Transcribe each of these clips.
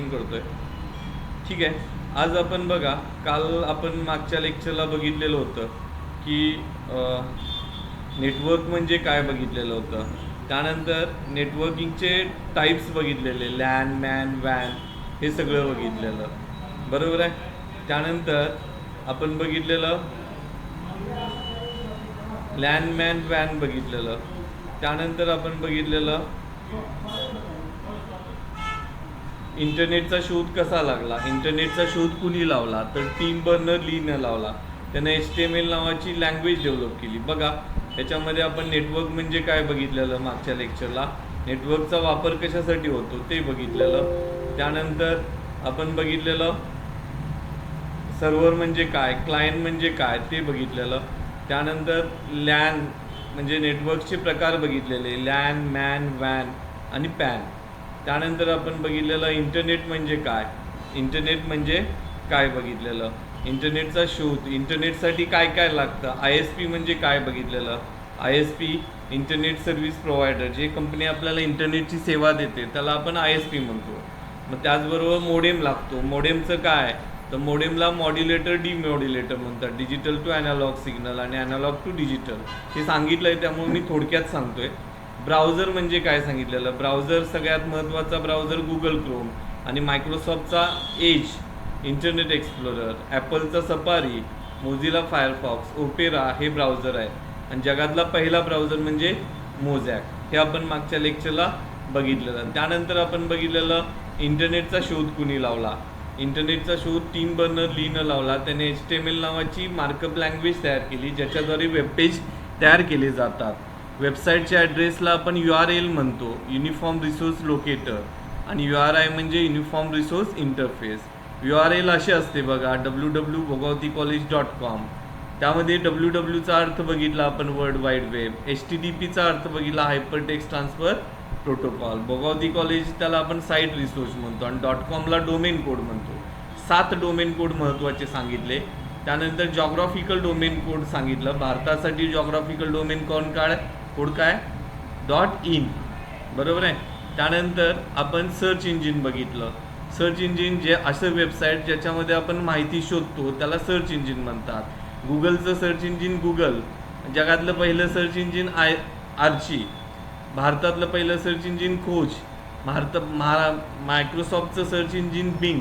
करतोय. ठीक आहे. आज आपण बघा, काल आपण मागच्या लेक्चरला बघितलेलं होतं की नेटवर्क म्हणजे काय बघितलेलं होतं. त्यानंतर नेटवर्किंगचे टाईप्स बघितलेले, लॅन मॅन वॅन हे सगळं बघितलेलं, बरोबर आहे. त्यानंतर आपण बघितलेलं लॅन मॅन वॅन बघितलेलं. त्यानंतर आपण बघितलेलं इंटरनेटचा शोध कसा लागला. इंटरनेटचा शोध कुणी लावला, तर टिम बर्नर लीनं लावला. त्याने HTML नावाची लँग्वेज डेव्हलप केली. बघा, त्याच्यामध्ये आपण नेटवर्क म्हणजे काय बघितलेलं मागच्या लेक्चरला. नेटवर्कचा वापर कशासाठी होतो ते बघितलेलं. त्यानंतर आपण बघितलेलं सर्व्हर म्हणजे काय, क्लायंट म्हणजे काय ते बघितलेलं. त्यानंतर लॅन म्हणजे नेटवर्कचे प्रकार बघितलेले, लॅन मॅन वॅन आणि पॅन. त्यानंतर आपण बघितलेलं इंटरनेट म्हणजे काय, इंटरनेट म्हणजे काय बघितलेलं. इंटरनेटचा शोध, इंटरनेटसाठी काय काय लागतं, ISP म्हणजे काय बघितलेलं. ISP इंटरनेट सर्व्हिस प्रोव्हायडर, जे कंपनी आपल्याला इंटरनेटची सेवा देते त्याला आपण ISP म्हणतो. मग त्याचबरोबर मोडेम लागतो. मोडेमचं काय, तर मोडेमला मॉड्युलेटर डिमॉड्युलेटर म्हणतात, डिजिटल टू ॲनालॉग सिग्नल आणि ॲनालॉग टू डिजिटल हे सांगितलं आहे, त्यामुळे मी थोडक्यात सांगतोय. ब्राउझर म्हणजे काय सांगितलेलं. ब्राउझर सगळ्यात महत्त्वाचा ब्राउझर गुगल क्रोम आणि मायक्रोसॉफ्टचा एज, इंटरनेट एक्सप्लोरर, ॲपलचा सफारी, मोझिला फायरफॉक्स, ओपेरा हे ब्राउझर आहे. आणि जगातला पहिला ब्राउझर म्हणजे मोझॅक, हे आपण मागच्या लेक्चरला बघितलेलं. त्यानंतर आपण बघितलेलं इंटरनेटचा शोध कुणी लावला. इंटरनेटचा शोध टिम बर्नर लीनं लावला. त्याने HTML नावाची मार्कअप लँग्वेज तयार केली, ज्याच्याद्वारे वेबपेज तयार केले जातात. वेबसाईटच्या ॲड्रेसला आपण URL म्हणतो, युनिफॉर्म रिसोर्स लोकेटर, आणि URI म्हणजे युनिफॉर्म रिसोर्स इंटरफेस. URL असे असते बघा, www.bhagawaticollege.com. त्यामध्ये wwwचा अर्थ बघितला आपण वर्ल्ड वाईड वेब, HTTPचा अर्थ बघितला hypertext transfer protocol. Bhogavati college त्याला आपण साईट रिसोर्स म्हणतो, आणि .comला डोमेन कोड म्हणतो. 7 डोमेन कोड महत्त्वाचे सांगितले. त्यानंतर जॉग्राफिकल डोमेन कोड सांगितलं. भारतासाठी जॉग्राफिकल डोमेन कोड काय, .in, बरोबर आहे. त्यानंतर आपण सर्च इंजिन बघितलं. सर्च इंजिन जे असं वेबसाईट ज्याच्यामध्ये आपण माहिती शोधतो त्याला सर्च इंजिन म्हणतात. गुगलचं सर्च इंजिन गुगल, जगातलं पहिलं सर्च इंजिन आर्ची, भारतातलं पहिलं सर्च इंजिन खोज, मायक्रोसॉफ्टचं सर्च इंजिन बिंग,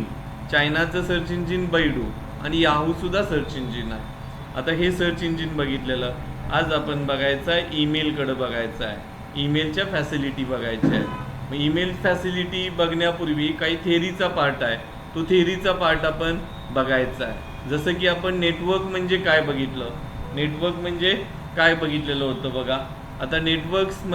चायनाचं सर्च इंजिन बैडू, आणि याहूसुद्धा सर्च इंजिन आहे. आता हे सर्च इंजिन बघितलेलं. आज आपण बघायचं आहे ईमेलकडं बघायचं आहे. ईमेलच्या फॅसिलिटी बघायच्या आहेत. मग ईमेल फॅसिलिटी बघण्यापूर्वी काही थेअरीचा पार्ट आहे, तो थेअरीचा पार्ट आपण बघायचा आहे. जसं की आपण नेटवर्क म्हणजे काय बघितलं, नेटवर्क म्हणजे काय बघितलेलं होतं बघा. आता नेटवर्क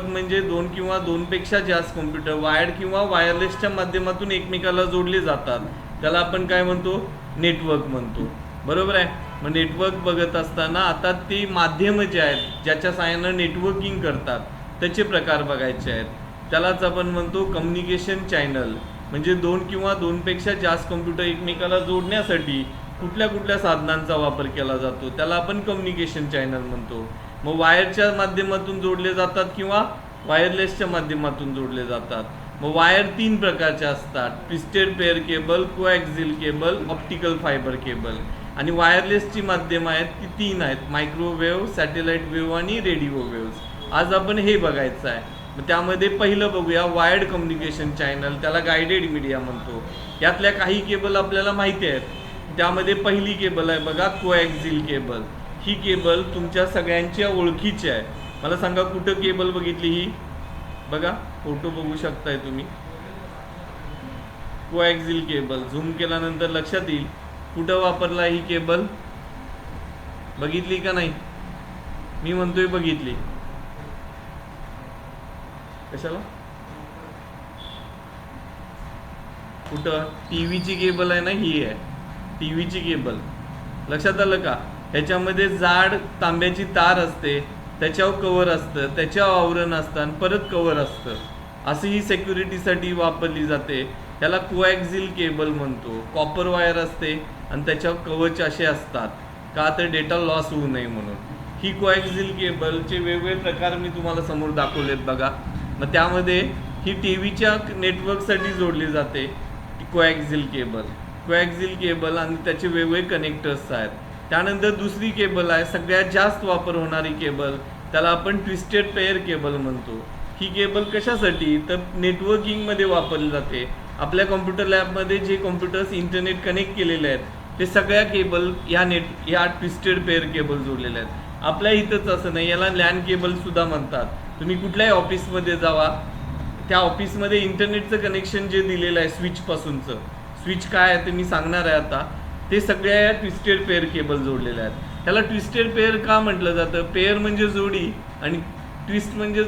म्हणजे 2 किंवा 2पेक्षा जास्त कॉम्प्युटर वायर्ड किंवा वायरलेसच्या माध्यमातून एकमेकाला जोडले जातात, त्याला आपण काय म्हणतो, नेटवर्क म्हणतो, बरोबर आहे. मग नेटवर्क बघत असताना आता ते माध्यम जे आहेत ज्याच्या सहाय्यानं नेटवर्किंग करतात त्याचे प्रकार बघायचे आहेत. त्यालाच आपण म्हणतो कम्युनिकेशन चॅनल. म्हणजे 2 किंवा 2पेक्षा जास्त कॉम्प्युटर एकमेकाला जोडण्यासाठी कुठल्या साधनांचा वापर केला जातो त्याला आपण कम्युनिकेशन चॅनल म्हणतो. मग वायरच्या माध्यमातून जोडले जातात किंवा वायरलेसच्या माध्यमातून जोडले जातात. मग वायर 3 प्रकारच्या असतात, twisted pair cable, coaxial cable, optical fibre cable. आणि वायरलेसची माध्यमं आहेत ती 3 आहेत, मायक्रोवेव्ह, सॅटेलाईट वेव्ह आणि रेडिओ वेव्स. आज आपण हे बघायचं आहे. मग त्यामध्ये पहिलं बघूया वायर्ड कम्युनिकेशन चॅनल, त्याला गायडेड मीडिया म्हणतो. यातल्या काही केबल आपल्याला माहिती आहेत. त्यामध्ये पहिली केबल आहे बघा, कोॲक्सियल केबल. ही केबल तुमच्या सगळ्यांच्या ओळखीची आहे. मला सांगा कुठं केबल बघितली ही, बघा फोटो बघू शकताय तुम्ही. कोॲक्सियल केबल झूम केल्यानंतर लक्षात येईल कुठं वापरला ही केबल, बघितली का नाही. मी म्हणतोय बघितली. कशाला, कुठं, टीव्हीची केबल आहे ना, ही आहे टीव्हीची केबल. लक्षात आलं का. ह्याच्यामध्ये जाड तांब्याची तार असते, त्याच्यावर कवर असतं, त्याच्यावर आवरण असतं आणि परत कवर असतं. असं ही सिक्युरिटीसाठी वापरली जाते. त्याला कोॲक्सियल केबल म्हणतो. कॉपर वायर असते आणि त्याच्यावर कवच असे असतात, का तर डेटा लॉस होऊ नये म्हणून. ही कोॲक्सियल केबलचे वेगवेगळे प्रकार मी तुम्हाला समोर दाखवलेत बघा. मग त्यामध्ये ही टीव्हीच्या नेटवर्कसाठी जोडली जाते कोॲक्सिल केबल आणि त्याचे वेगवेगळे कनेक्टर्स आहेत. त्यानंतर दुसरी केबल आहे सगळ्यात जास्त वापर होणारी केबल, त्याला आपण ट्विस्टेड पेअर केबल म्हणतो. ही केबल कशासाठी तर नेटवर्किंगमध्ये वापरली जाते. आपल्या कॉम्प्युटर लॅबमध्ये जे कॉम्प्युटर्स इंटरनेट कनेक्ट केलेले आहेत ते सगळ्या केबल या ट्विस्टेड पेअर केबल जोडलेल्या आहेत. आपल्या इथंच असं नाही, याला लॅन केबलसुद्धा म्हणतात. तुम्ही कुठल्याही ऑफिसमध्ये जावा, त्या ऑफिसमध्ये इंटरनेटचं कनेक्शन जे दिलेलं आहे स्विचपासूनचं, स्विच काय आहे ते मी सांगणार आहे आता, ते सगळ्या या ट्विस्टेड पेअर केबल जोडलेल्या आहेत. त्याला ट्विस्टेड पेअर का म्हटलं जातं? पेअर म्हणजे जोडी आणि ट्विस्ट म्हणजे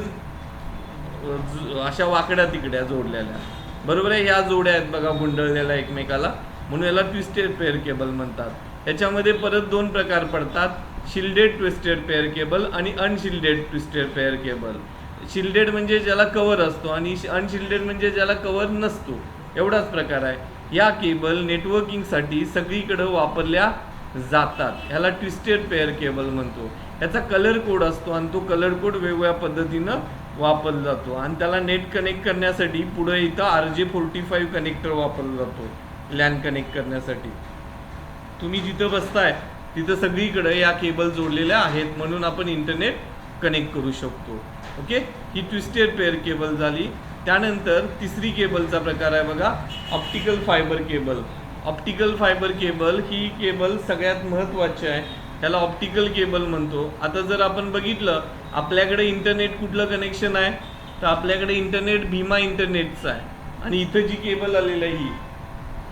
अशा वाकड्या तिकड्या जोडलेल्या, बरोबर आहे. ह्या जोड्या आहेत बघा गुंडळलेल्या एकमेकाला, म्हणून याला ट्विस्टेड पेअर केबल म्हणतात. त्याच्यामध्ये परत 2 प्रकार पडतात, शिल्डेड ट्विस्टेड पेअर केबल आणि अनशिल्डेड ट्विस्टेड पेअर केबल. शिल्डेड म्हणजे ज्याला कवर असतो आणि अनशिल्डेड म्हणजे ज्याला कवर नसतो, एवढाच प्रकार आहे. या केबल नेटवर्किंगसाठी सगळीकडे वापरल्या जातात. ह्याला ट्विस्टेड पेअर केबल म्हणतो. याचा कलर कोड असतो आणि तो कलर कोड वेगवेगळ्या पद्धतीनं वापरला जातो आणि त्याला नेट कनेक्ट करण्यासाठी पुढे इथं RJ45 कनेक्टर वापरला जातो लॅन कनेक्ट करण्यासाठी. तुम्ही जिथं बसताय तिथं सगळीकडे या केबल जोडलेल्या आहेत म्हणून आपण इंटरनेट कनेक्ट करू शकतो. ओके, ही ट्विस्टेड पेअर केबल झाली. त्यानंतर तिसरी केबलचा प्रकार आहे बघा, optical fibre cable. Optical fibre cable ही केबल सगळ्यात महत्त्वाची आहे, त्याला ऑप्टिकल केबल म्हणतो. आता जर आपण बघितलं आपल्याकडे इंटरनेट कुठलं कनेक्शन आहे तर आपल्याकडे इंटरनेट भीमा इंटरनेटचं आहे आणि इथं जी केबल आलेली आहे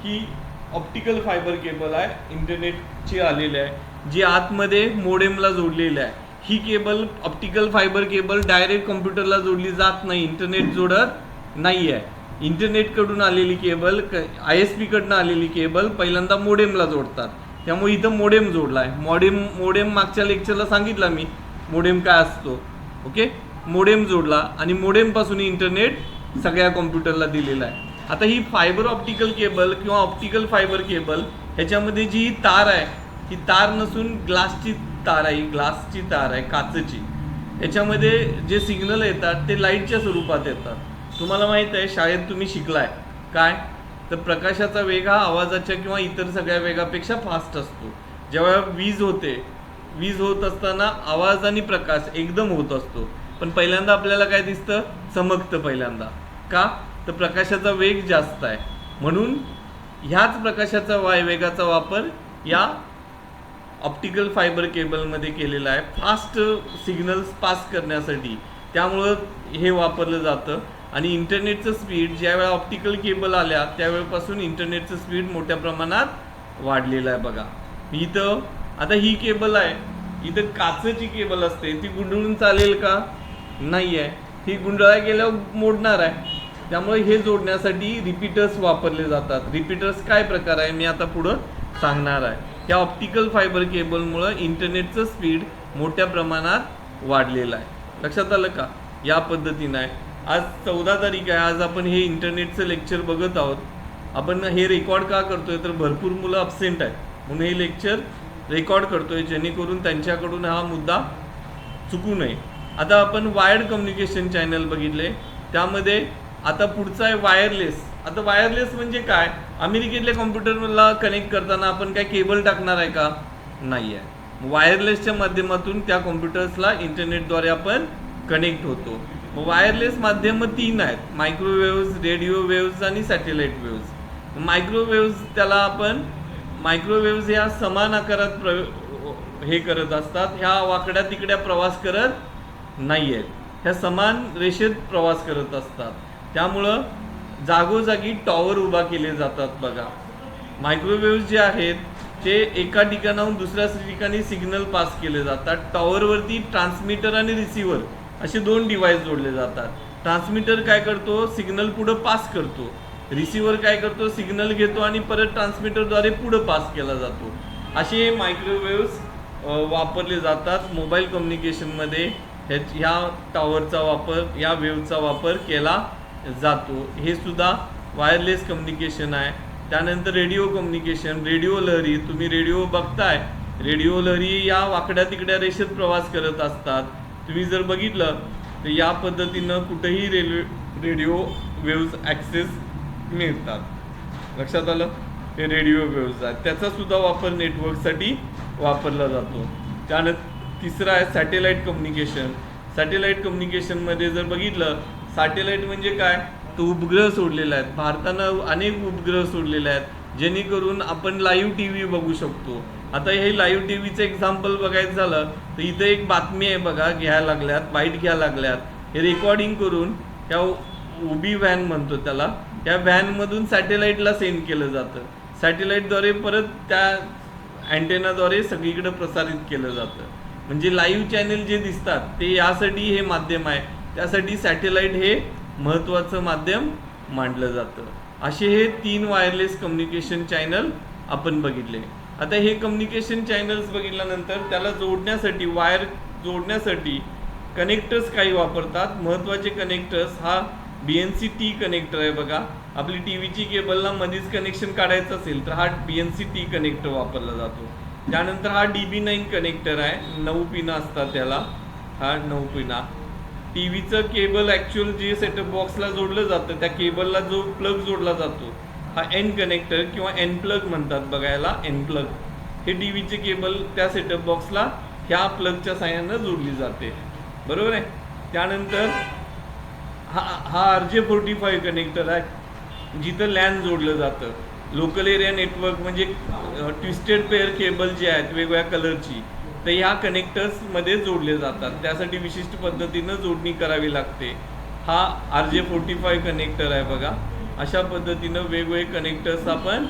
ही ऑप्टिकल फायबर केबल आहे, इंटरनेटची आलेली आहे, जी आतमध्ये मोडेमला जोडलेली आहे. ही cable optical fibre cable direct कॉम्प्युटरला जोडली जात नाही, इंटरनेट जोडत नाही आहे. इंटरनेटकडून आलेली केबल ISP कडनं आलेली केबल पहिल्यांदा मोडेमला जोडतात, त्यामुळे इथं मोडेम जोडला आहे. मोडेम मागच्या लेक्चरला सांगितलं मी मोडेम काय असतो. ओके, मोडेम जोडला आणि मोडेमपासून इंटरनेट सगळ्या कॉम्प्युटरला दिलेला आहे. आता ही फायबर ऑप्टिकल केबल किंवा ऑप्टिकल फायबर केबल ह्याच्यामध्ये जी तार आहे ही तार नसून ग्लासची तार आहे, ग्लासची तार आहे, काचची. ह्याच्यामध्ये जे सिग्नल येतात ते लाईटच्या स्वरूपात येतात. तुम्हाला माहीत आहे शाळेत तुम्ही शिकलाय काय तर प्रकाशाचा वेग हा आवाजाच्या किंवा इतर सगळ्या वेगापेक्षा फास्ट असतो. जेव्हा वीज होत असताना आवाज आणि प्रकाश एकदम होत असतो, पण पहिल्यांदा आपल्याला काय दिसतं, चमकतं पहिल्यांदा. का तर प्रकाशाचा वेग जास्त आहे, म्हणून ह्याच प्रकाशाचा वेगाचा वापर या ऑप्टिकल फायबर केबलमध्ये केलेला आहे फास्ट सिग्नल्स पास करण्यासाठी. त्यामुळं हे वापरलं जातं आणि इंटरनेटचं स्पीड ज्यावेळेला ऑप्टिकल केबल आल्या त्यावेळेपासून इंटरनेटचं स्पीड मोठ्या प्रमाणात वाढलेलं आहे. बघा इथं आता ही केबल आहे, इथं काचेची केबल असते, ती गुंडळून चालेल का? नाही आहे, ही गुंडळा गेल्यावर मोडणार आहे. त्यामुळे हे जोडण्यासाठी रिपीटर्स वापरले जातात. रिपीटर्स काय प्रकार आहे मी आता पुढं सांगणार आहे. या ऑप्टिकल फायबर केबलमुळं इंटरनेटचं स्पीड मोठ्या प्रमाणात वाढलेलं आहे. लक्षात आलं का? या पद्धतीनं आहे. आज 14 तारीख आहे, आज आपण हे इंटरनेटचं लेक्चर बघत आहोत. आपण हे रेकॉर्ड का करतोय तर भरपूर मुलं अब्सेंट आहेत म्हणून हे लेक्चर रेकॉर्ड करतोय जेणेकरून त्यांच्याकडून हा मुद्दा चुकू नये. आता आपण वायर्ड कम्युनिकेशन चॅनल बघितले, त्यामध्ये आता पुढचं आहे वायरलेस. आता वायरलेस म्हणजे काय? अमेरिकेतल्या कॉम्प्युटरला कनेक्ट करताना आपण काय केबल टाकणार आहे का? नाही आहे. वायरलेसच्या माध्यमातून त्या कॉम्प्युटर्सला इंटरनेटद्वारे आपण कनेक्ट होतो. वायरलेस माध्यम 3 आहेत, मायक्रोवेव्ज, रेडिओ वेव्ज आणि सॅटेलाइट वेव्ज. मायक्रोवेव्ज त्याला आपण मायक्रोवेव्ज ह्या समान आकारात हे करत असतात, ह्या वाकड्या तिकड्या प्रवास करत नाही आहेत, ह्या समान रेषेत प्रवास करत असतात. त्यामुळं जागोजागी टॉवर उभा केले जातात. बघा मायक्रोवेव्ज जे आहेत ते एका ठिकाणाहून दुसऱ्या ठिकाणी सिग्नल पास केले जातात. टॉवरवरती ट्रान्समीटर आणि रिसिव्हर असे 2 डिव्हाइस जोडले जातात. ट्रान्समीटर काय करतो? सिग्नल पुढं पास करतो. रिसिव्हर काय करतो? सिग्नल घेतो आणि परत ट्रान्समीटरद्वारे पुढं पास केला जातो. असे मायक्रोवेव्ज वापरले जातात मोबाईल कम्युनिकेशनमध्ये. ह्या टॉवरचा वापर, या वेव्हचा वापर केला जातो. हे सुद्धा वायरलेस कम्युनिकेशन आहे. त्यानंतर रेडिओ कम्युनिकेशन, रेडिओ लहरी. तुम्ही रेडिओ बघताय, रेडिओ लहरी या वाकड्या तिकड्या रेषेत प्रवास करत असतात. तुम्ही जर बघितलं तर या पद्धतीनं कुठेही रेडिओ वेव्ज ॲक्सेस मिळतात. लक्षात आलं? हे रेडिओ वेव्ज आहेत, त्याचा सुद्धा वापर नेटवर्कसाठी वापरला जातो. त्यानंतर तिसरं आहे सॅटेलाईट कम्युनिकेशन. सॅटेलाईट कम्युनिकेशनमध्ये जर बघितलं, सॅटेलाईट म्हणजे काय, तो उपग्रह सोडलेला आहे. भारतानं अनेक उपग्रह सोडलेले आहेत जेणेकरून आपण लाईव्ह टी व्ही बघू शकतो. आता हे लाईव्ह टी व्हीचं एक्झाम्पल बघायचं झालं तर इथं एक बातमी आहे बघा, घ्यायला लागल्यात, बाईट घ्यायला लागल्यात. हे रेकॉर्डिंग करून त्या उभी व्हॅन म्हणतो त्याला, त्या व्हॅनमधून सॅटेलाईटला सेंड केलं जातं. सॅटेलाईटद्वारे परत त्या अँटेनाद्वारे सगळीकडे प्रसारित केलं जातं. म्हणजे लाईव्ह चॅनेल जे दिसतात ते यासाठी हे माध्यम आहे, त्यासाठी सॅटेलाईट हे महत्त्वाचं माध्यम मानलं जातं. असे हे 3 वायरलेस कम्युनिकेशन चॅनल आपण बघितले. आता हे कम्युनिकेशन चॅनल्स बघितल्यानंतर त्याला जोडण्यासाठी, वायर जोडण्यासाठी कनेक्टर्स काही वापरतात. महत्त्वाचे कनेक्टर्स हा BNC-T कनेक्टर आहे बघा. आपली टी व्हीची केबलला मध्येच कनेक्शन काढायचं असेल तर हा BNC-T कनेक्टर वापरला जातो. त्यानंतर हा DB9 कनेक्टर आहे, 9 पिना असतात त्याला, हा 9 पिना. टी व्हीचं केबल ॲक्च्युअल जे सेटअप बॉक्सला जोडलं जातं त्या केबलला जो प्लग जोडला जातो हा N कनेक्टर किंवा N प्लग म्हणतात बघायला, N प्लग. हे टी व्हीचे केबल त्या सेटअप बॉक्सला ह्या प्लगच्या साहाय्यानं जोडली जाते, बरोबर आहे. त्यानंतर हा RJ45 कनेक्टर आहे, जिथं लॅन जोडलं जातं. लोकल एरिया नेटवर्क म्हणजे ट्विस्टेड पेअर केबल जे आहेत वेगवेगळ्या कलरची, तर ह्या कनेक्टर्समध्ये जोडले जातात. त्यासाठी विशिष्ट पद्धतीनं जोडणी करावी लागते. हा RJ45 कनेक्टर आहे बघा. अशा पद्धतीनं वेगवेगळे कनेक्टर्स आपण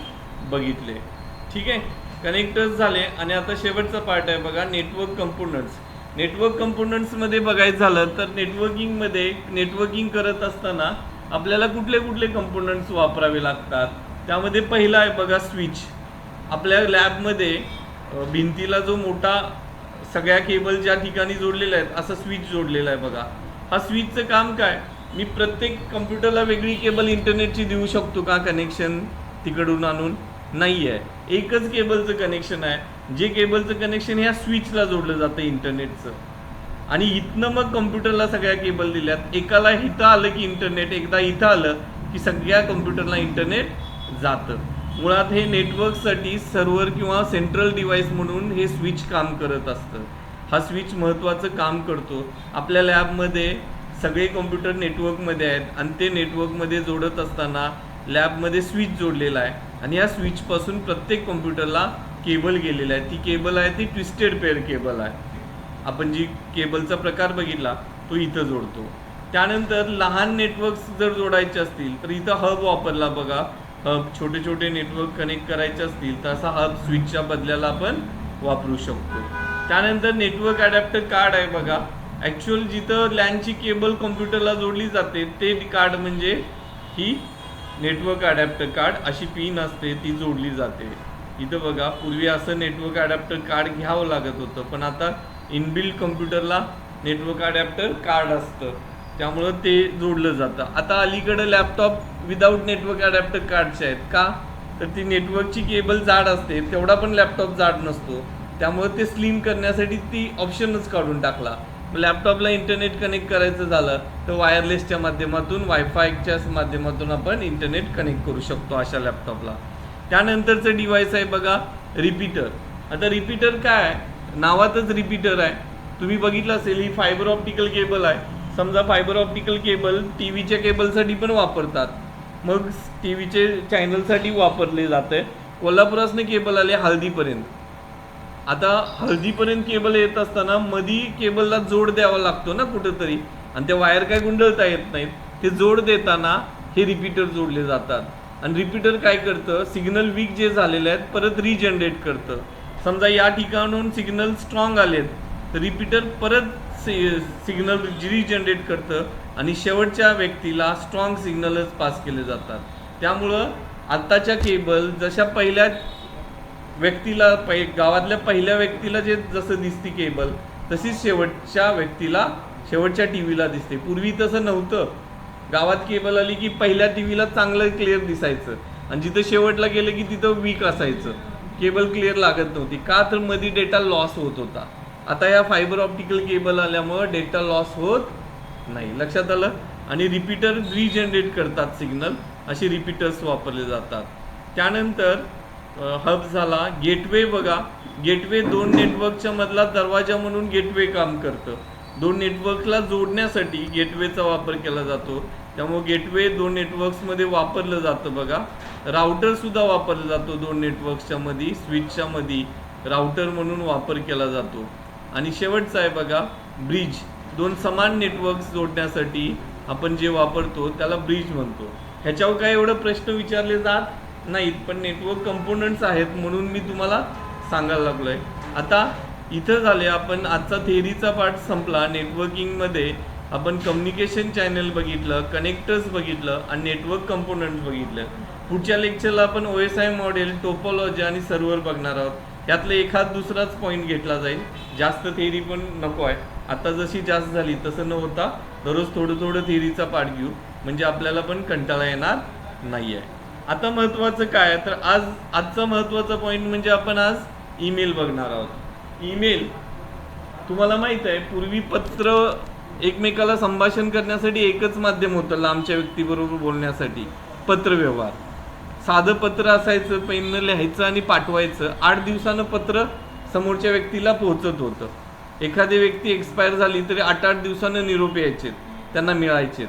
बघितले. ठीक आहे, कनेक्टर्स झाले. आणि आता शेवटचा पार्ट आहे बघा, नेटवर्क कंपोनंट्स. नेटवर्क कंपोनंट्समध्ये बघायचं झालं तर नेटवर्किंग करत असताना आपल्याला कुठले कुठले कंपोनंट्स वापरावे लागतात. त्यामध्ये पहिला आहे बघा स्विच. आपल्या लॅबमध्ये भिंतीला जो मोठा सगळ्या केबल ज्या ठिकाणी जोडलेल्या आहेत असा स्विच जोडलेला आहे बघा. हा स्विचचं काम काय, मी प्रत्येक कम्प्युटरला वेगळी केबल इंटरनेटची देऊ शकतो का कनेक्शन तिकडून आणून? नाही आहे, एकच केबलचं कनेक्शन आहे. जे केबलचं कनेक्शन ह्या स्विचला जोडलं जातं इंटरनेटचं. आणि इथनं मग कम्प्युटरला सगळ्या केबल दिल्यात. एकाला इथं आलं की इंटरनेट, एकदा इथं आलं की सगळ्या कम्प्युटरला इंटरनेट जातं. मुळात हे नेटवर्कसाठी सर्व्हर किंवा सेंट्रल डिव्हाइस म्हणून हे स्विच काम करत असतं. हा स्विच महत्त्वाचं काम करतो. आपल्या लॅबमध्ये सगळे कम्प्युटर नेटवर्कमध्ये आहेत आणि ते नेटवर्कमध्ये जोडत असताना लॅबमध्ये स्विच जोडलेला आहे आणि या स्विचपासून प्रत्येक कम्प्युटरला केबल गेलेला आहे. ती केबल आहे ती ट्विस्टेड पेअर केबल आहे. आपण जी केबलचा प्रकार बघितला तो इथं जोडतो. त्यानंतर लहान नेटवर्क्स जर जोडायचे असतील तर इथं हब वापरला बघा. हब छोटे छोटे नेटवर्क कनेक्ट करायचे असतील तर असा हब स्विचच्या बदल्याला आपण वापरू शकतो. त्यानंतर नेटवर्क ॲडॅप्टर कार्ड आहे बघा. ॲक्च्युअल जिथं लॅनची केबल कम्प्युटरला जोडली जाते ते कार्ड म्हणजे ही नेटवर्क ॲडॅप्टर कार्ड. अशी पिन असते ती जोडली जाते. इथं बघा, पूर्वी असं नेटवर्क ॲडॅप्टर कार्ड घ्यावं लागत होतं, पण आता इनबिल्ट कम्प्युटरला नेटवर्क ॲडॅप्टर कार्ड असतं त्यामुळं ते जोडलं जातं. आता अलीकडं लॅपटॉप विदाऊट नेटवर्क ॲडॅप्टर कार्डचे आहेत का, तर ती नेटवर्कची केबल जाड असते, तेवढा पण लॅपटॉप जाड नसतो. त्यामुळं ते स्लिम करण्यासाठी ती ऑप्शनच काढून टाकला. लॅपटॉपला इंटरनेट कनेक्ट करायचं झालं तर वायरलेसच्या माध्यमातून, वायफायच्या माध्यमातून आपण इंटरनेट कनेक्ट करू शकतो अशा लॅपटॉपला. त्यानंतरचं डिव्हाइस आहे बघा रिपीटर. आता रिपीटर काय आहे, नावातच रिपीटर आहे. तुम्ही बघितलं असेल ही फायबर ऑप्टिकल केबल आहे. समजा फायबर ऑप्टिकल केबल टी व्हीच्या केबलसाठी पण वापरतात, मग टी व्हीचे चॅनलसाठी वापरले जाते. कोल्हापुरासने केबल आले हळदीपर्यंत. आता हळदीपर्यंत केबल येत असताना मधी केबलला जोड द्यावा लागतो ना कुठंतरी, आणि त्या वायर काय गुंडळता येत नाहीत. ते जोड देताना हे रिपीटर जोडले जातात. आणि रिपीटर काय करतं, सिग्नल वीक जे झालेले आहेत परत रिजनरेट करतं. समजा या ठिकाणून सिग्नल स्ट्रॉंग आलेत तर रिपीटर परत सिग्नल रिजनरेट करतं आणि शेवटच्या व्यक्तीला स्ट्रॉंग सिग्नलच पास केले जातात. त्यामुळं आत्ताच्या केबल जशा पहिल्या व्यक्तीला गावातल्या पहिल्या व्यक्तीला जे जसं दिसती केबल तशीच शेवटच्या व्यक्तीला शेवटच्या टी व्हीला दिसते. पूर्वी तसं नव्हतं. गावात केबल आली की पहिल्या टी व्हीला चांगलं क्लिअर दिसायचं आणि जिथं शेवटला गेलं की तिथं वीक असायचं, केबल क्लिअर लागत नव्हती. का तर मध्ये डेटा लॉस होत होता. आता या फायबर ऑप्टिकल केबल आल्यामुळं डेटा लॉस होत नाही. लक्षात आलं. आणि रिपीटर रिजनरेट करतात सिग्नल, असे रिपीटर्स वापरले जातात. त्यानंतर हब झाला. गेटवे बघा, गेटवे दोन नेटवर्कच्या मधला दरवाजा म्हणून गेटवे काम करतं. दोन नेटवर्कला जोडण्यासाठी गेटवेचा वापर केला जातो. त्यामुळे गेटवे दोन नेटवर्क्समध्ये वापरलं जातं. बघा, राउटर सुद्धा वापरला जातो दोन नेटवर्क्सच्या मध्ये, स्विचच्या मध्ये राउटर म्हणून वापर केला जातो. आणि शेवटचा आहे बघा ब्रिज, दोन समान नेटवर्क्स जोडण्यासाठी आपण जे वापरतो त्याला ब्रिज म्हणतो. ह्याच्यावर काय एवढं प्रश्न विचारले जात नाहीत, पण नेटवर्क कंपोनंट्स आहेत म्हणून मी तुम्हाला सांगायला लागलोय. आता इथं झाले आपण आजचा थेअरीचा पार्ट संपला. नेटवर्किंगमध्ये आपण कम्युनिकेशन चॅनल बघितलं, कनेक्टर्स बघितलं आणि नेटवर्क कंपोनंट्स बघितलं. पुढच्या लेक्चरला आपण OSI मॉडेल, टोपोलॉजी आणि सर्व्हर बघणार आहोत. यातलं एखाद दुसराच पॉईंट घेतला जाईल. जास्त थेअरी पण नको आहे. आता जशी जास्त झाली तसं न होता दररोज थोडं थोडं थेअरीचा पार्ट घेऊ, म्हणजे आपल्याला पण कंटाळा येणार नाही आहे. आता महत्त्वाचं काय आहे तर आजचा महत्त्वाचा पॉईंट म्हणजे आपण आज ईमेल बघणार आहोत. ईमेल तुम्हाला माहीत आहे, पूर्वी पत्र एकमेकाला संभाषण करण्यासाठी एकच माध्यम होतं लांबच्या व्यक्तीबरोबर बोलण्यासाठी, पत्रव्यवहार. साधं पत्र असायचं, पेननं लिहायचं आणि पाठवायचं. 8 दिवसानं पत्र समोरच्या व्यक्तीला पोहोचत होतं. एखादी व्यक्ती एक्सपायर झाली तरी 8-8 दिवसानं निरोप यायचे, त्यांना मिळायचे.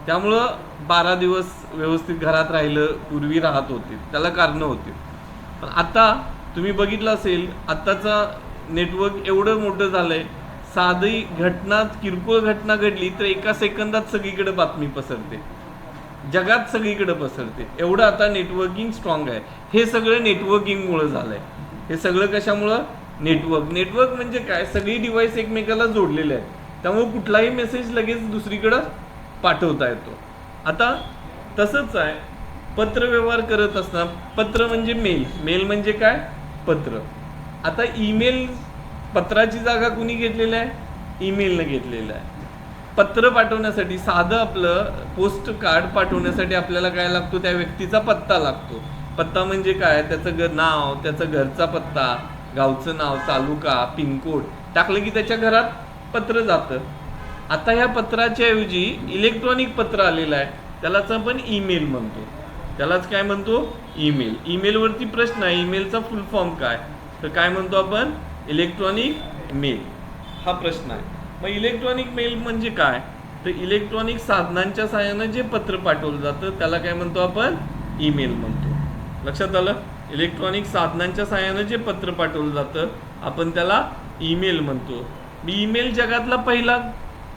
त्यामुळं 12 दिवस व्यवस्थित घरात राहिलं पूर्वी राहत होते, त्याला कारणं होती. पण आता तुम्ही बघितलं असेल, आत्ताचा नेटवर्क एवढं मोठं झालं आहे, साधी घटना, किरकोळ घटना घडली तर एका सेकंदात सगळीकडे बातमी पसरते, जगात सगळीकडे पसरते. एवढं आता नेटवर्किंग स्ट्रॉंग आहे. हे सगळं नेटवर्किंगमुळं झालं आहे. हे सगळं कशामुळं? नेटवर्क म्हणजे काय? सगळी डिव्हाइस एकमेकाला जोडलेले आहेत, त्यामुळे कुठलाही मेसेज लगेच दुसरीकडं पाठवता येतो. आता तसंच आहे पत्रव्यवहार करत असताना. पत्र म्हणजे मेल म्हणजे काय? पत्र. आता ईमेल, पत्राची जागा कुणी घेतलेली आहे? ईमेलनं घेतलेलं आहे. पत्र पाठवण्यासाठी साधं आपलं पोस्ट कार्ड पाठवण्यासाठी आपल्याला काय लागतो? त्या व्यक्तीचा पत्ता लागतो. पत्ता म्हणजे काय? त्याचं नाव, त्याचा घरचा पत्ता, गावचं नाव, तालुका, पिनकोड टाकलं की त्याच्या घरात पत्र जातं. आता ह्या पत्राच्या ऐवजी इलेक्ट्रॉनिक पत्र आलेलं आहे, त्यालाच आपण ईमेल म्हणतो. त्यालाच काय म्हणतो? ईमेल. ईमेलवरती प्रश्न आहे, ईमेलचा फुल फॉर्म काय? तर काय म्हणतो आपण? इलेक्ट्रॉनिक मेल, हा प्रश्न आहे. मग इलेक्ट्रॉनिक मेल म्हणजे काय? तर इलेक्ट्रॉनिक साधनांच्या सहाय्यानं जे पत्र पाठवलं जातं त्याला काय म्हणतो आपण? ईमेल म्हणतो. लक्षात आलं? इलेक्ट्रॉनिक साधनांच्या सहाय्यानं जे पत्र पाठवलं जातं आपण त्याला ईमेल म्हणतो. ईमेल जगातला पहिला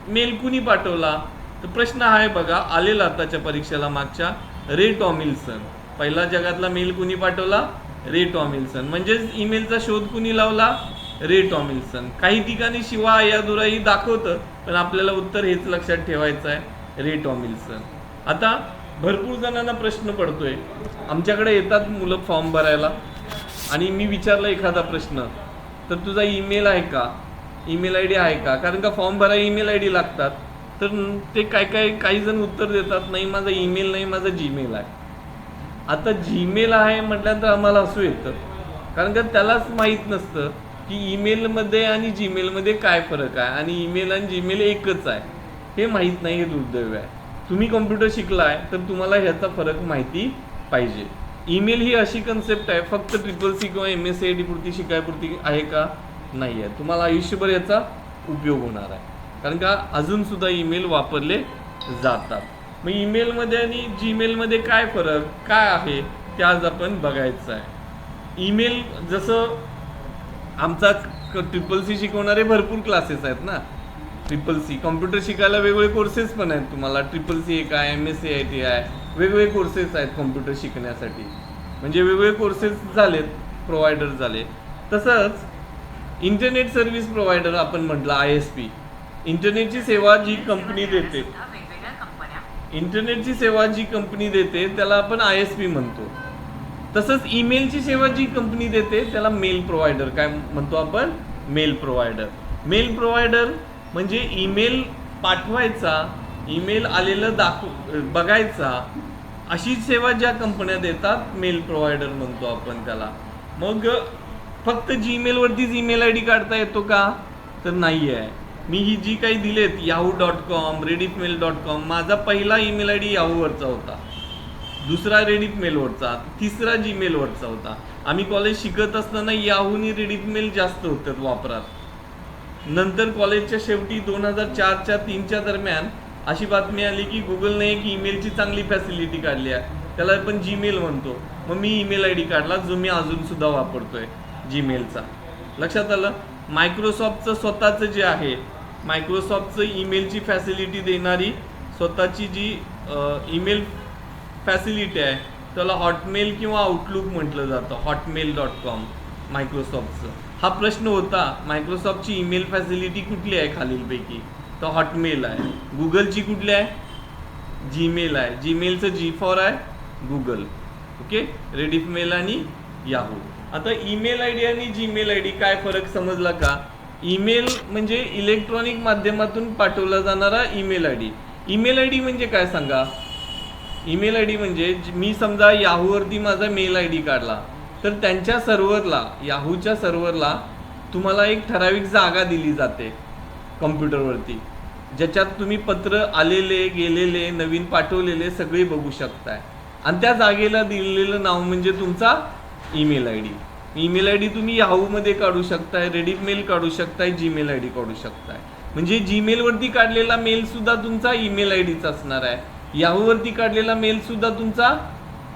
मेल कुणी पाठवला? तर प्रश्न हा आहे बघा, आलेला आताच्या परीक्षेला मागच्या, रे टॉमिल्सन. पहिला जगातला मेल कुणी पाठवला? रे टॉमिल्सन. म्हणजेच ईमेलचा शोध कुणी लावला? रे टॉमिल्सन. काही ठिकाणी शिवा या दुराई दाखवतं, पण आपल्याला उत्तर हेच लक्षात ठेवायचं आहे, रे टॉमिल्सन. आता भरपूर जणांना प्रश्न पडतोय, आमच्याकडे येतात मुलं फॉर्म भरायला आणि मी विचारलं एखादा प्रश्न, तर तुझा ईमेल आहे का? ईमेल ID आहे का? कारण का फॉर्म भरायला ईमेल ID लागतात. तर ते काही जण उत्तर देतात, नाही माझा ईमेल नाही, माझा जीमेल आहे. आता जीमेल आहे म्हटल्यानंतर आम्हाला असं येतं, कारण का त्यालाच माहीत नसतं की ईमेलमध्ये आणि जीमेलमध्ये काय फरक आहे, आणि ईमेल आणि जीमेल एकच आहे हे माहीत नाही. हे दुर्दैव आहे. तुम्ही कॉम्प्युटर शिकला आहे तर तुम्हाला ह्याचा फरक माहिती पाहिजे. ईमेल ही अशी कन्सेप्ट आहे, फक्त CCC किंवा MSCIT पुरती शिकायपुरती आहे का? नाही आहे. तुम्हाला आयुष्यभर याचा उपयोग होणार आहे, कारण का अजूनसुद्धा ईमेल वापरले जातात. मग ईमेलमध्ये आणि जीमेलमध्ये काय फरक काय आहे ते आज आपण बघायचं आहे. ईमेल, जसं आमचा CCC शिकवणारे भरपूर क्लासेस आहेत ना. CCC कॉम्प्युटर शिकायला वेगवेगळे कोर्सेस पण आहेत. तुम्हाला CCC एक आहे, MSCIT आहे, वेगवेगळे कोर्सेस आहेत कॉम्प्युटर शिकण्यासाठी. म्हणजे वेगवेगळे कोर्सेस झालेत, प्रोव्हायडर झाले. तसंच इंटरनेट सर्व्हिस प्रोव्हायडर आपण म्हटलं, ISP. इंटरनेटची सेवा जी कंपनी देते, इंटरनेटची सेवा जी कंपनी देते त्याला आपण ISP म्हणतो. तसंच ईमेलची सेवा जी कंपनी देते त्याला मेल प्रोव्हायडर काय म्हणतो आपण? Mail provider. मेल प्रोव्हायडर म्हणजे ईमेल पाठवायचा, ईमेल आलेलं बघायचा, अशी सेवा ज्या कंपन्या देतात मेल प्रोव्हायडर म्हणतो आपण त्याला. मग फक्त जीमेलवरतीच ईमेल ID काढता येतो का? तर नाही आहे. मी ही जी काही दिलेत yahoo.com, rediffmail.com, माझा पहिला ईमेल आय डी याहूवरचा होता, दुसरा रेडिफमेलवरचा, तिसरा जीमेलवरचा होता. आम्ही कॉलेज शिकत असताना याहूनी रेडिफमेल जास्त होतं वापरात. नंतर कॉलेजच्या शेवटी 2004च्या 3च्या दरम्यान अशी बातमी आली की गुगलने एक ईमेलची चांगली फॅसिलिटी काढली आहे, त्याला आपण जीमेल म्हणतो. मग मी ईमेल आय डी काढला जो मी अजूनसुद्धा वापरतोय, जीमेलचा. लक्षात आलं. मायक्रोसॉफ्टचं स्वतःचं जे आहे, मायक्रोसॉफ्टचं ईमेलची फॅसिलिटी देणारी स्वतःची जी ईमेल फॅसिलिटी आहे त्याला हॉटमेल किंवा आउटलुक म्हटलं जातं, hotmail.com मायक्रोसॉफ्टचं. हा प्रश्न होता, मायक्रोसॉफ्टची ईमेल फॅसिलिटी कुठली आहे खालीलपैकी, तर हॉटमेल आहे. गुगलची कुठली आहे, जीमेल आहे. जीमेलचं जी फॉर आहे गुगल. ओके, रेडिफमेल आणि याहू. आता ईमेल आय डी आणि जीमेल आय डी काय फरक समजला का? ईमेल म्हणजे इलेक्ट्रॉनिक माध्यमातून पाठवला जाणारा email I D. Email I D म्हणजे काय सांगा? ईमेल आय डी म्हणजे मी समजा याहूवरती माझा मेल आय डी काढला तर त्यांच्या सर्व्हरला, याहूच्या सर्व्हरला तुम्हाला एक ठराविक जागा दिली जाते कम्प्युटरवरती, ज्याच्यात तुम्ही पत्र आलेले गेलेले नवीन पाठवलेले सगळे बघू शकताय. आणि त्या जागेला दिलेलं नाव म्हणजे तुमचा email I D. Email I D तुम्ही याहूमध्ये काढू शकताय, रेडिफमेल काढू शकताय, जीमेल आय डी काढू शकताय. म्हणजे जीमेलवरती काढलेला मेलसुद्धा तुमचा ईमेल आय डीचा असणार आहे, याहूवरती काढलेला मेलसुद्धा तुमचा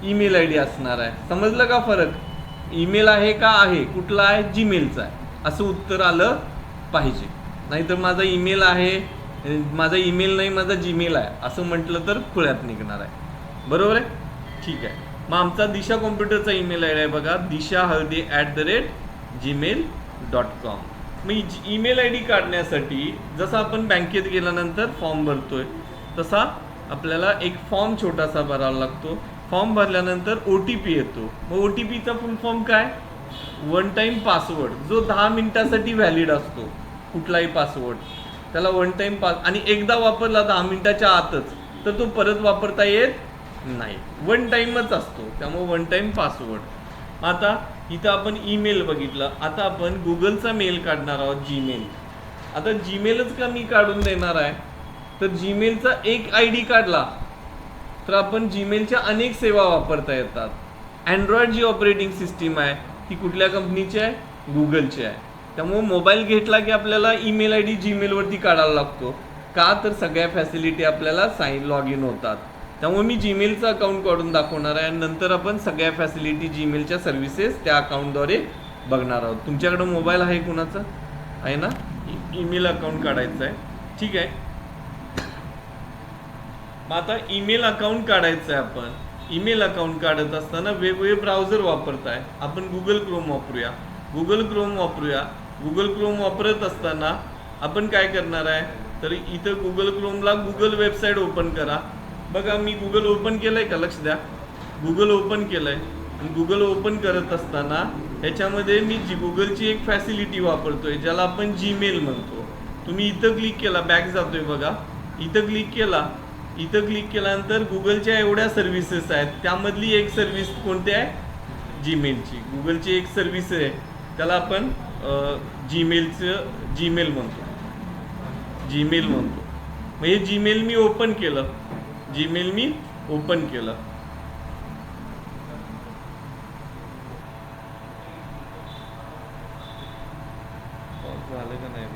ईमेल आय डी असणार आहे. समजलं का फरक? ईमेल आहे का आहे, कुठला आहे, जीमेलचा आहे, असं उत्तर आलं पाहिजे. नाहीतर माझा ईमेल आहे, माझा ईमेल नाही, माझा जीमेल आहे असं म्हटलं तर खुळ्यात निघणार आहे. बरोबर आहे? ठीक आहे. मग आमचा दिशा कॉम्प्युटरचा ईमेल आय डी आहे बघा, dishahaldi@gmail.com. मग ईमेल आय डी काढण्यासाठी जसं आपण बँकेत गेल्यानंतर फॉर्म भरतोय तसा आपल्याला एक फॉर्म छोटासा भरावा लागतो. फॉर्म भरल्यानंतर OTP येतो. मग OTPचा फुल फॉर्म काय? वन टाईम पासवर्ड, जो 10 मिनिटासाठी व्हॅलिड असतो. कुठलाही पासवर्ड त्याला वन टाईम आणि एकदा वापरला 10 मिनिटाच्या आतच तर तो परत वापरता येत नाही, वन टाईमच असतो. त्यामुळे वन टाईम पासवर्ड. आता इथं आपण ईमेल बघितलं, आता आपण गुगलचा मेल काढणार आहोत, जीमेल. आता जीमेलच का मी काढून देणार आहे, तर जीमेलचा एक आय डी काढला तर आपण जीमेलच्या अनेक सेवा वापरता येतात. अँड्रॉइड जी ऑपरेटिंग सिस्टीम आहे ती कुठल्या कंपनीची आहे? गुगलची आहे. त्यामुळे मोबाईल घेतला की आपल्याला ईमेल आय डी जीमेलवरती काढायला लागतो. का? तर सगळ्या फॅसिलिटी आपल्याला लॉग इन होतात. त्यामुळे मी जीमेलचं अकाउंट काढून दाखवणार आहे आणि नंतर आपण सगळ्या फॅसिलिटी जीमेलच्या सर्व्हिसेस त्या अकाउंटद्वारे बघणार आहोत. तुमच्याकडं मोबाईल आहे कुणाचं? आहे ना? ईमेल अकाउंट काढायचं आहे. ठीक आहे. मग आता ईमेल अकाउंट काढायचं आहे. आपण ईमेल अकाउंट काढत असताना वेगवेगळे ब्राउझर वापरताय. आपण गुगल क्रोम वापरूया. गुगल क्रोम वापरत असताना आपण काय करणार आहे, तर इथं गुगल क्रोमला गुगल वेबसाईट ओपन करा. बघा मी गुगल ओपन केलंय का? लक्ष द्या. गुगल ओपन केलंय आणि गुगल ओपन करत असताना ह्याच्यामध्ये मी गुगलची एक फॅसिलिटी वापरतोय ज्याला आपण जीमेल म्हणतो. तुम्ही इथं क्लिक केला, बॅक जातोय बघा, इथं क्लिक केल्यानंतर गुगलच्या एवढ्या सर्व्हिसेस आहेत, त्यामधली एक सर्व्हिस कोणती आहे? जीमेलची. गुगलची एक सर्व्हिस आहे त्याला आपण जीमेल म्हणतो. मग हे जीमेल मी ओपन केलं. झालं का नाही?